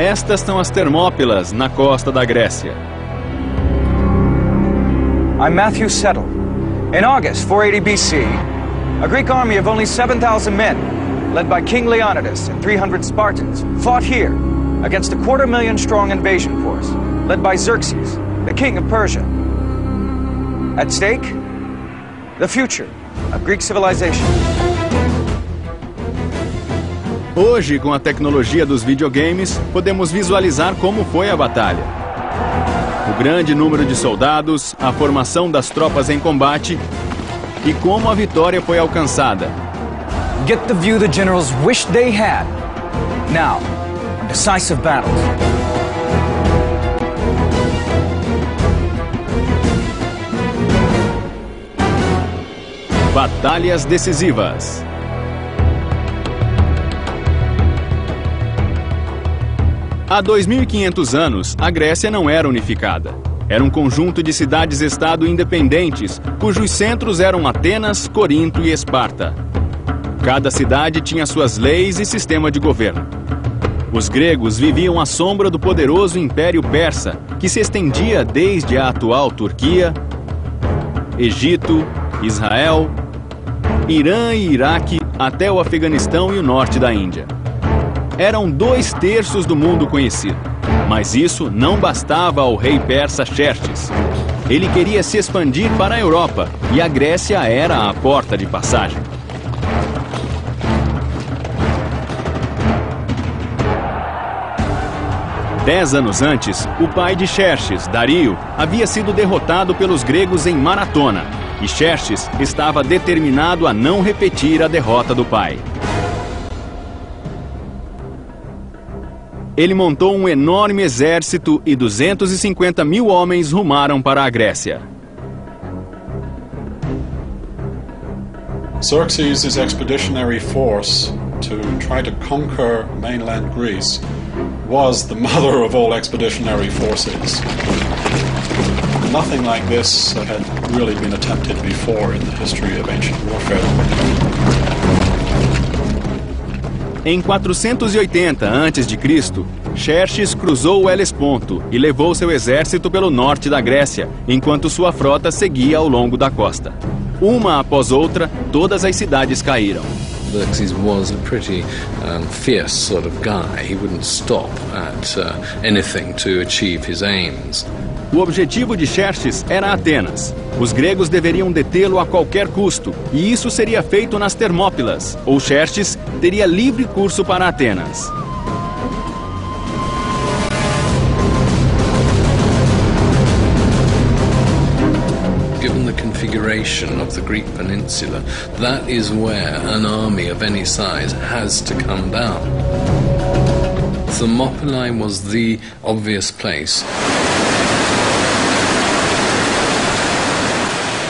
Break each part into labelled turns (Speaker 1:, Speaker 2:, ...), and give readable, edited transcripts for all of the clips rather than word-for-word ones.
Speaker 1: Estas são as Termópilas, na costa da Grécia.
Speaker 2: I'm Matthew Settle. In August 480 BC, a Greek army of only 7,000 men, led by King Leonidas and 300 Spartans, fought here against a 250,000 strong invasion force, led by Xerxes, the king of Persia. At stake, the future of Greek civilization.
Speaker 1: Hoje, com a tecnologia dos videogames, podemos visualizar como foi a batalha. O grande número de soldados, a formação das tropas em combate e como a vitória foi alcançada.
Speaker 2: Get the view the generals wished they had. Now, a decisive battle.
Speaker 1: Batalhas decisivas. Há 2.500 anos, a Grécia não era unificada. Era um conjunto de cidades-estado independentes, cujos centros eram Atenas, Corinto e Esparta. Cada cidade tinha suas leis e sistema de governo. Os gregos viviam à sombra do poderoso Império Persa, que se estendia desde a atual Turquia, Egito, Israel, Irã e Iraque até o Afeganistão e o norte da Índia. Eram 2/3 do mundo conhecido, mas isso não bastava ao rei persa Xerxes. Ele queria se expandir para a Europa e a Grécia era a porta de passagem. Dez anos antes, o pai de Xerxes, Dario, havia sido derrotado pelos gregos em Maratona, e Xerxes estava determinado a não repetir a derrota do pai. Ele montou um enorme exército e 250.000 homens rumaram para a Grécia.
Speaker 3: Xerxes' expeditionary force to try to conquer mainland Greece was the mother of all expeditionary forces. Nothing like this had really been attempted before in the history of ancient warfare.
Speaker 1: Em 480 a.C., Xerxes cruzou o Helesponto e levou seu exército pelo norte da Grécia, enquanto sua frota seguia ao longo da costa. Uma após outra, todas as cidades caíram.
Speaker 4: Xerxes was a pretty fierce sort of guy. He wouldn't stop at anything to achieve his aims.
Speaker 1: O objetivo de Xerxes era Atenas. Os gregos deveriam detê-lo a qualquer custo, e isso seria feito nas Termópilas, ou Xerxes teria livre curso para Atenas.
Speaker 4: Given the configuration of the Greek peninsula, that is where an army of any size has to come down. Thermopylae was the obvious place.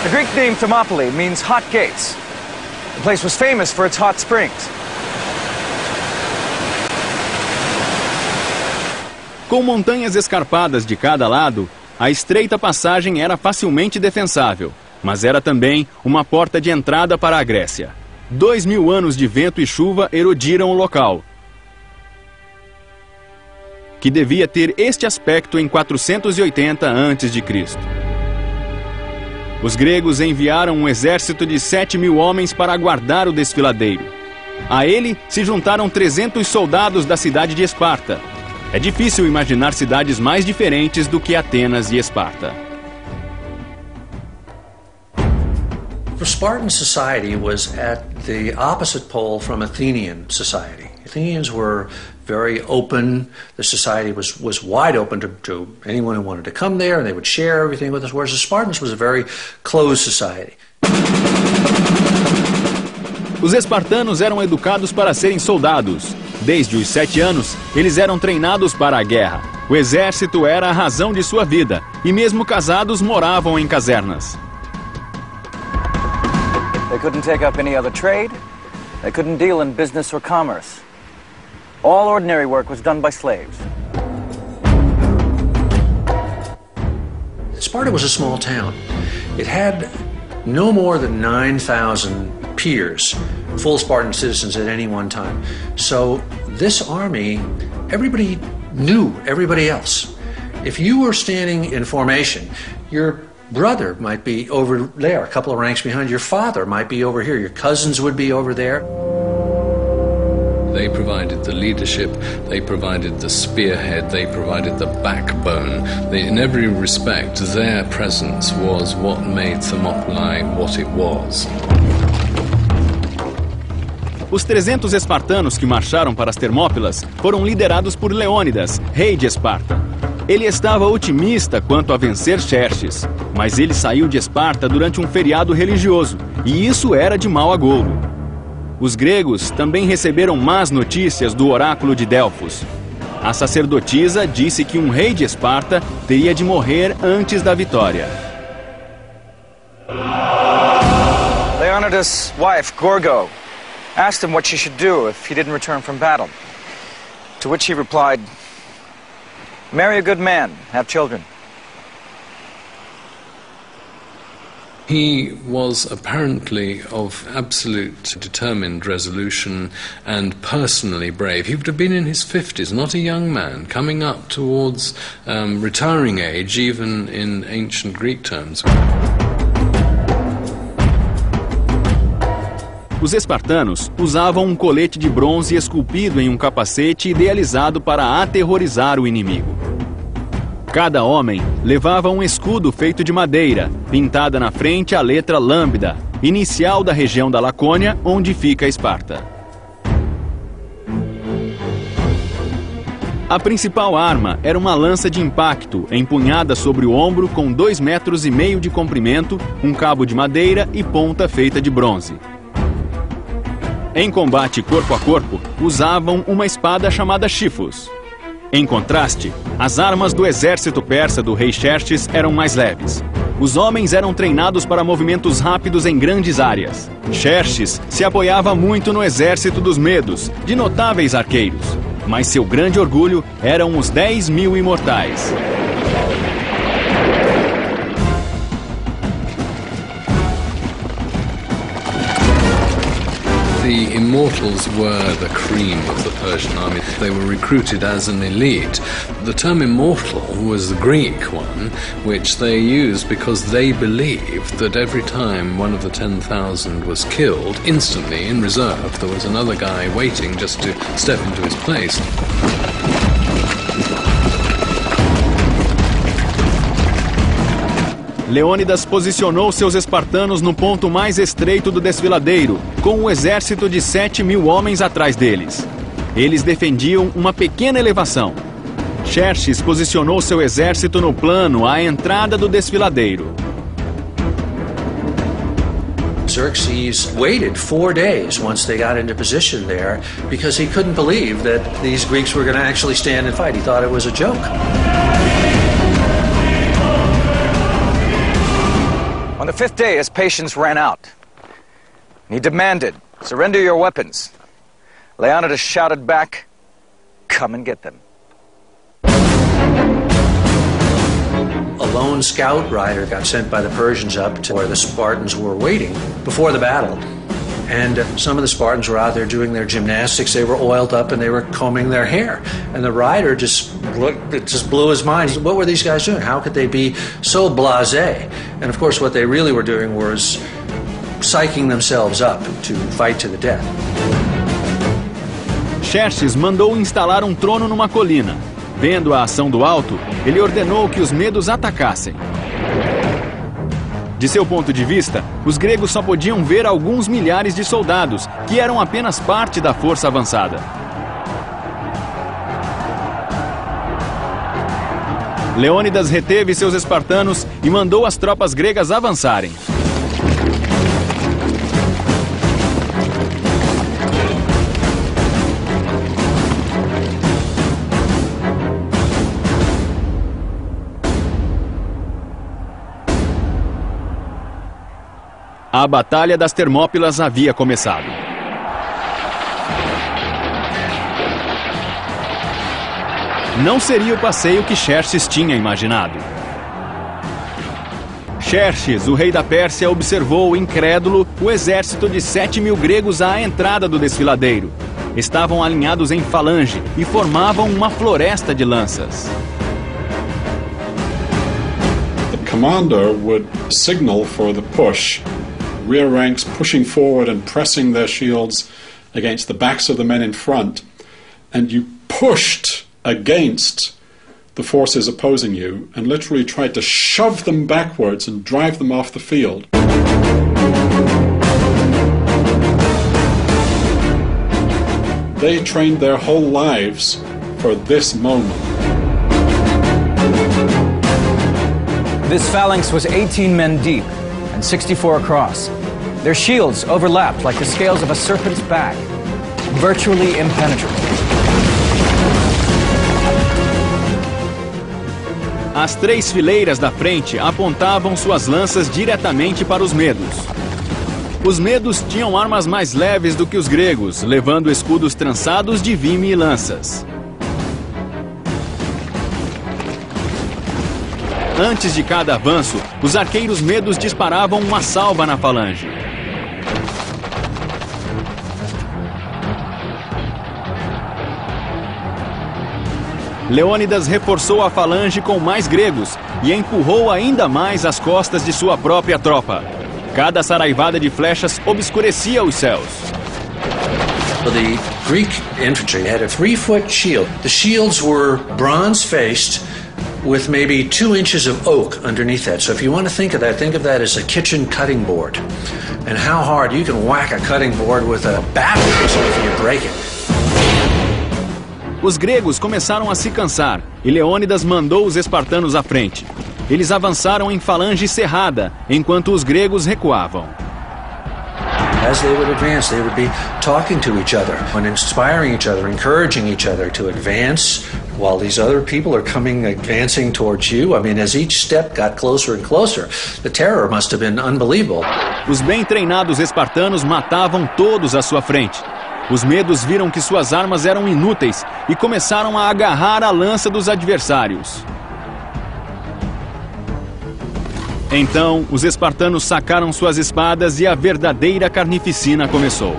Speaker 2: The Greek name Thermopylae means hot gates. The place was famous for its hot springs.
Speaker 1: Com montanhas escarpadas de cada lado, a estreita passagem era facilmente defensável, mas era também uma porta de entrada para a Grécia. 2.000 anos de vento e chuva erodiram o local, que devia ter este aspecto em 480 a.C. Os gregos enviaram um exército de 7.000 homens para guardar o desfiladeiro. A ele se juntaram 300 soldados da cidade de Esparta. É difícil imaginar cidades mais diferentes do que Atenas e Esparta.
Speaker 5: For Spartan society was at the opposite pole from Athenian society. Athenians were very open. The society was wide open to anyone who wanted to come there, and they would share everything with us, whereas the Spartans was a very closed society.
Speaker 1: Os espartanos eram educados para serem soldados. Desde os 7 anos, eles eram treinados para a guerra. O exército era a razão de sua vida, e mesmo casados moravam em casernas.
Speaker 2: They couldn't take up any other trade. They couldn't deal in business or commerce. All ordinary work was done by slaves.
Speaker 5: Sparta was a small town. It had no more than 9,000 peers, full Spartan citizens at any one time. So this army, everybody knew everybody else. If you were standing in formation, your brother might be over there, a couple of ranks behind. Your father might be over here. Your cousins would be over there.
Speaker 4: They provided the leadership, they provided the spearhead, they provided the backbone. In every respect, their presence was what made Thermopylae what it was.
Speaker 1: Os 300 espartanos que marcharam para as Termópilas foram liderados por Leônidas, rei de Esparta. Ele estava otimista quanto a vencer Xerxes, mas ele saiu de Esparta durante um feriado religioso, e isso era de mau agouro. Os gregos também receberam más notícias do oráculo de Delfos. A sacerdotisa disse que um rei de Esparta teria de morrer antes da vitória.
Speaker 2: Leonidas' wife, Gorgo, asked him what she should do if he didn't return from battle. To which he replied, "Marry a good man, have children."
Speaker 4: He was apparently of absolute determined resolution and personally brave. He would have been in his 50s, not a young man, coming up towards retiring age, even in ancient Greek terms.
Speaker 1: Os espartanos usavam um colete de bronze esculpido em um capacete idealizado para aterrorizar o inimigo. Cada homem levava um escudo feito de madeira, pintada na frente a letra lambda, inicial da região da Lacônia, onde fica Esparta. A principal arma era uma lança de impacto, empunhada sobre o ombro com 2,5 metros de comprimento, um cabo de madeira e ponta feita de bronze. Em combate corpo a corpo, usavam uma espada chamada chifos. Em contraste, as armas do exército persa do rei Xerxes eram mais leves. Os homens eram treinados para movimentos rápidos em grandes áreas. Xerxes se apoiava muito no exército dos Medos, de notáveis arqueiros. Mas seu grande orgulho eram os 10.000 imortais.
Speaker 4: The Immortals were the cream of the Persian army. They were recruited as an elite. The term immortal was the Greek one, which they used because they believed that every time one of the 10,000 was killed, instantly in reserve there was another guy waiting just to step into his place.
Speaker 1: Leônidas posicionou seus espartanos no ponto mais estreito do desfiladeiro, com um exército de 7.000 homens atrás deles. Eles defendiam uma pequena elevação. Xerxes posicionou seu exército no plano à entrada do desfiladeiro.
Speaker 5: Xerxes waited 4 days once they got into position there because he couldn't believe that these Greeks were going to actually stand and fight. He thought it was a joke.
Speaker 2: On the 5th day, his patience ran out. He demanded, "Surrender your weapons." Leonidas shouted back, "Come and get them."
Speaker 5: A lone scout rider got sent by the Persians up to where the Spartans were waiting before the battle. And some of the Spartans were out there doing their gymnastics. They were oiled up and they were combing their hair. And the rider just blew his mind. What were these guys doing? How could they be so blasé? And of course what they really were doing was psyching themselves up to fight to the death.
Speaker 1: Xerxes mandou instalar um trono numa colina. Vendo a ação do alto, ele ordenou que os medos atacassem. De seu ponto de vista, os gregos só podiam ver alguns milhares de soldados, que eram apenas parte da força avançada. Leônidas reteve seus espartanos e mandou as tropas gregas avançarem. A Batalha das Termópilas havia começado. Não seria o passeio que Xerxes tinha imaginado. Xerxes, o rei da Pérsia, observou, incrédulo, o exército de 7.000 gregos à entrada do desfiladeiro. Estavam alinhados em falange e formavam uma floresta de lanças.
Speaker 3: The commander would signal for the push, rear ranks pushing forward and pressing their shields against the backs of the men in front, and you pushed against the forces opposing you and literally tried to shove them backwards and drive them off the field. They trained their whole lives for this moment.
Speaker 2: This phalanx was 18 men deep and 64 across. Their shields overlapped like the scales of a serpent's back, virtually impenetrable.
Speaker 1: As 3 fileiras da frente apontavam suas lanças diretamente para os medos. Os medos tinham armas mais leves do que os gregos, levando escudos trançados de vime e lanças. Antes de cada avanço, os arqueiros medos disparavam uma salva na falange. Leônidas reforçou a falange com mais gregos e empurrou ainda mais as costas de sua própria tropa. Cada saraivada de flechas obscurecia os céus.
Speaker 5: The Greek infantry had a 3-foot shield. The shields were bronze-faced with maybe 2 inches of oak underneath that. So if you want to think of that as a kitchen cutting board. And how hard you can whack a cutting board with a battle if you break it.
Speaker 1: Os gregos começaram a se cansar e Leônidas mandou os espartanos à frente. Eles avançaram em falange cerrada, enquanto os gregos recuavam.
Speaker 5: As they would advance, they would be talking to each other and inspiring each other, encouraging each other to advance while these other people are advancing towards you. I mean, as each step got closer and closer, the terror must have been unbelievable.
Speaker 1: Os bem treinados espartanos matavam todos à sua frente. Os medos viram que suas armas eram inúteis e começaram a agarrar a lança dos adversários. Então, os espartanos sacaram suas espadas e a verdadeira carnificina começou.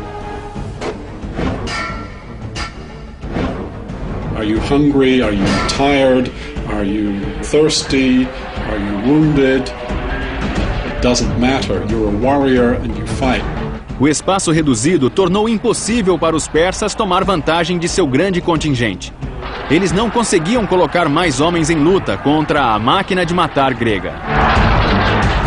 Speaker 3: Are you hungry? Are you tired? Are you thirsty? Are you wounded? It doesn't matter. You're a warrior and you fight.
Speaker 1: O espaço reduzido tornou impossível para os persas tomar vantagem de seu grande contingente. Eles não conseguiam colocar mais homens em luta contra a máquina de matar grega.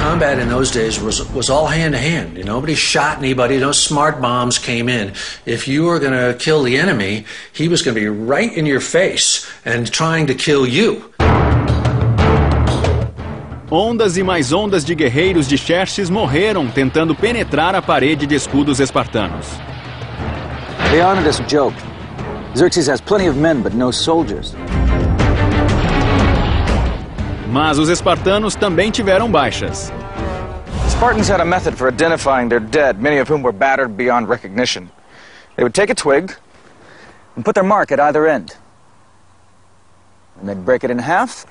Speaker 5: Combat in those days was all hand to hand. Nobody shot anybody. No smart bombs came in. If you were going to kill the enemy, he was going to be right in your face and trying to kill you.
Speaker 1: Ondas e mais ondas de guerreiros de Xerxes morreram tentando penetrar a parede de escudos espartanos.
Speaker 2: Leonidas joked. Xerxes has plenty of men, but no soldiers.
Speaker 1: Mas os espartanos também tiveram baixas.
Speaker 2: Spartans had a method for identifying their dead, many of whom were battered beyond recognition. They would take a twig and put their mark at either end. And they'd break it in half.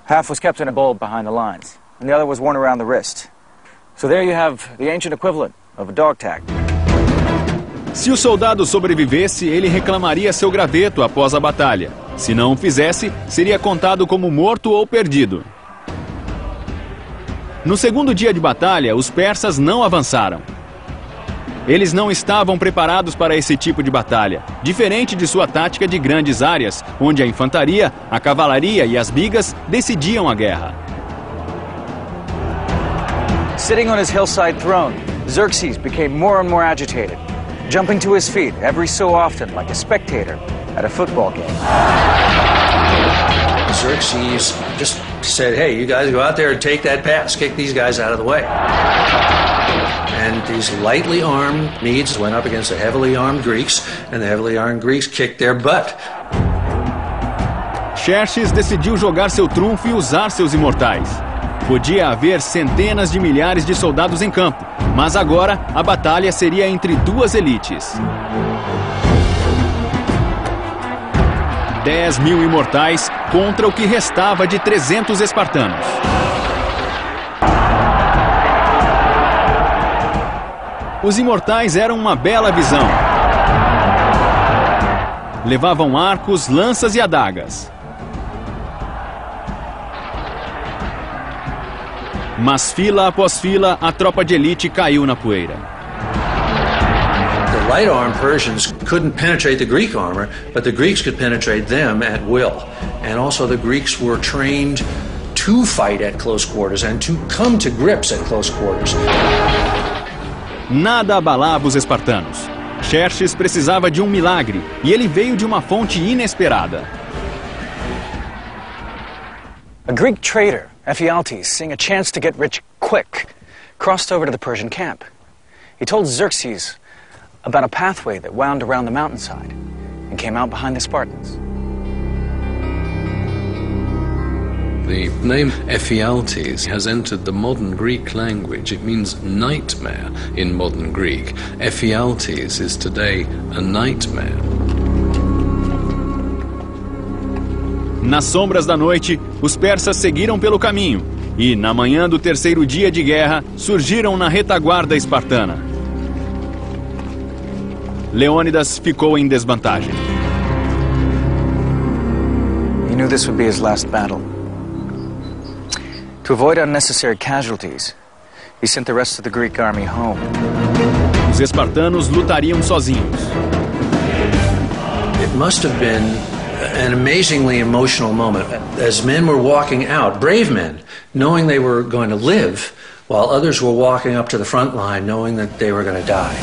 Speaker 2: Half was kept in a bulb behind the lines, and the other was worn around the wrist. So there you have the ancient equivalent of a dog tag.
Speaker 1: Se o soldado sobrevivesse, ele reclamaria seu graveto após a batalha. Se não o fizesse, seria contado como morto ou perdido. No segundo dia de batalha, os persas não avançaram. Eles não estavam preparados para esse tipo de batalha, diferente de sua tática de grandes áreas, onde a infantaria, a cavalaria e as bigas decidiam a guerra.
Speaker 2: Sitting on his hillside throne, Xerxes became more and more agitated, jumping to his feet every so often like a spectator at a football game.
Speaker 5: Xerxes just said, hey, you guys go out there and take that pass, kick these guys out of the way. And these lightly armed Medes went up against the heavily armed Greeks, and the heavily armed Greeks kicked their butt.
Speaker 1: Xerxes decidiu jogar seu trunfo e usar seus imortais. Podia haver centenas de milhares de soldados em campo, mas agora a batalha seria entre duas elites. 10.000 imortais contra o que restava de 300 espartanos. Os imortais eram uma bela visão. Levavam arcos, lanças e adagas. Mas fila após fila, a tropa de elite caiu na poeira.
Speaker 5: The light-armed Persians couldn't penetrate the Greek armor, but the Greeks could penetrate them at will. And also the Greeks were trained to fight at close quarters and to come to grips at close quarters.
Speaker 1: Nada abalava os espartanos. Xerxes precisava de um milagre, e ele veio de uma fonte inesperada.
Speaker 2: A Greek trader, Ephialtes, seeing a chance to get rich quick, crossed over to the Persian camp. He told Xerxes about a pathway that wound around the mountainside and came out behind the Spartans.
Speaker 4: The name Ephialtes has entered the modern Greek language. It means nightmare in modern Greek. Ephialtes is today a nightmare.
Speaker 1: Nas sombras da noite, os persas seguiram pelo caminho e, na manhã do terceiro dia de guerra, surgiram na retaguarda espartana. Leônidas ficou em desvantagem.
Speaker 2: He knew this would be his last battle. To avoid unnecessary casualties, he sent the rest of the Greek army home.
Speaker 1: Os espartanos lutariam sozinhos.
Speaker 5: It must have been an amazingly emotional moment as men were walking out, brave men, knowing they were going to live, while others were walking up to the front line knowing that they were going to die.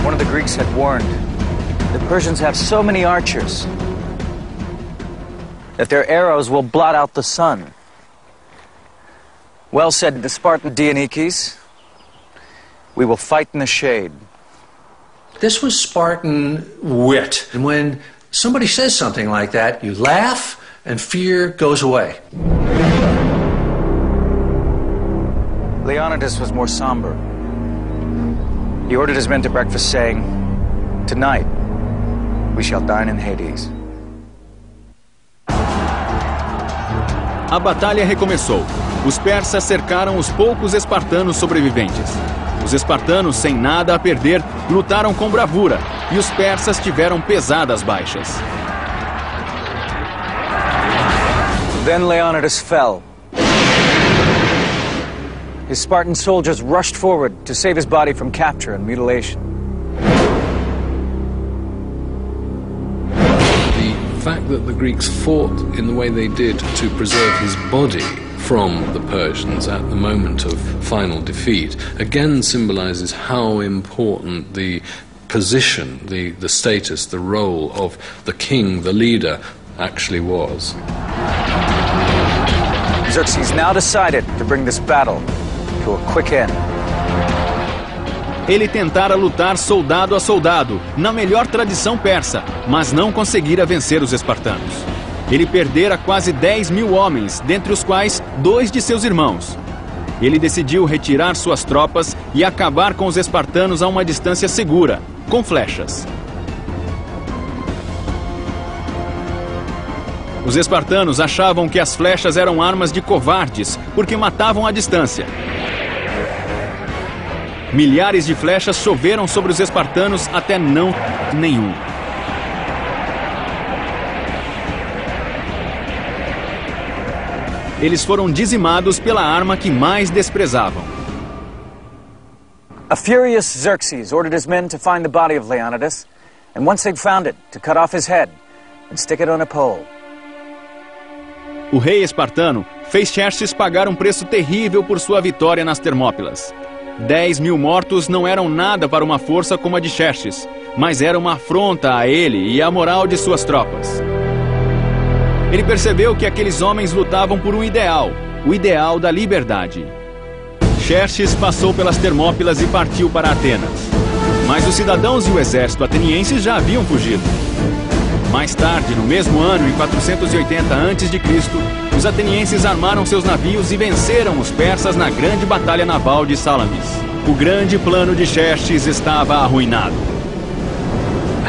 Speaker 2: One of the Greeks had warned, the Persians have so many archers that their arrows will blot out the sun. Well said the Spartan Dionychus, we will fight in the shade.
Speaker 5: This was Spartan wit. And when somebody says something like that, you laugh and fear goes away.
Speaker 2: Leonidas was more somber. He ordered his men to breakfast, saying, "Tonight, we shall dine in Hades."
Speaker 1: A batalha recomeçou. Os persas cercaram os poucos espartanos sobreviventes. Os espartanos, sem nada a perder, lutaram com bravura, e os persas tiveram pesadas baixas.
Speaker 2: Then Leonidas fell. His Spartan soldiers rushed forward to save his body from capture and mutilation.
Speaker 4: The fact that the Greeks fought in the way they did to preserve his body from the Persians at the moment of final defeat again symbolizes how important the position, the status, the role of the king, the leader, actually was.
Speaker 2: Xerxes now decided to bring this battle to a quick end.
Speaker 1: Ele tentara lutar soldado a soldado, na melhor tradição persa, mas não conseguira vencer os espartanos. Ele perdera quase 10.000 homens, dentre os quais 2 de seus irmãos. Ele decidiu retirar suas tropas e acabar com os espartanos a uma distância segura, com flechas. Os espartanos achavam que as flechas eram armas de covardes, porque matavam à distância. Milhares de flechas choveram sobre os espartanos até não nenhum. Eles foram dizimados pela arma que mais desprezavam.
Speaker 2: A furious Xerxes ordered his men to find the body of Leonidas, and once they'd found it, to cut off his head and stick it on a pole.
Speaker 1: O rei espartano fez Xerxes pagar um preço terrível por sua vitória nas Termópilas. 10.000 mortos não eram nada para uma força como a de Xerxes, mas era uma afronta a ele e à moral de suas tropas. Ele percebeu que aqueles homens lutavam por um ideal, o ideal da liberdade. Xerxes passou pelas Termópilas e partiu para Atenas. Mas os cidadãos e o exército atenienses já haviam fugido. Mais tarde, no mesmo ano, em 480 a.C., os atenienses armaram seus navios e venceram os persas na grande batalha naval de Salamis. O grande plano de Xerxes estava arruinado.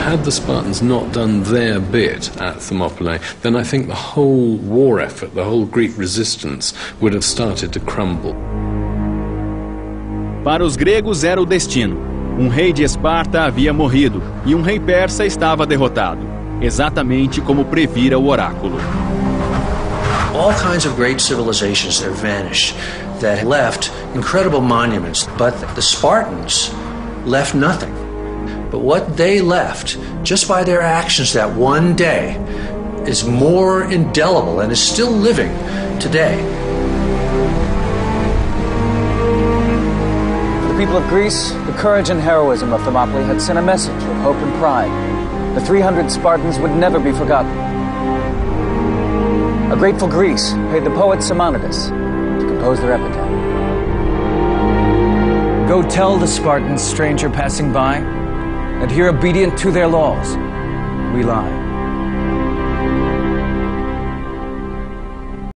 Speaker 4: had the Spartans not done their bit at Thermopylae, then I think the whole war effort, the whole Greek resistance, would have started to crumble.
Speaker 1: Para os gregos era o destino. Um rei de Esparta havia morrido e um rei persa estava derrotado, exatamente como previra o oráculo.
Speaker 5: All kinds of great civilizations that vanished, that left incredible monuments, but the Spartans left nothing. But what they left, just by their actions that one day, is more indelible and is still living today.
Speaker 2: The people of Greece, the courage and heroism of Thermopylae had sent a message of hope and pride. The 300 Spartans would never be forgotten. A grateful Greece paid the poet Simonides to compose their epitaph. Go tell the Spartans, stranger passing by, adhere obedient to their laws. We lie.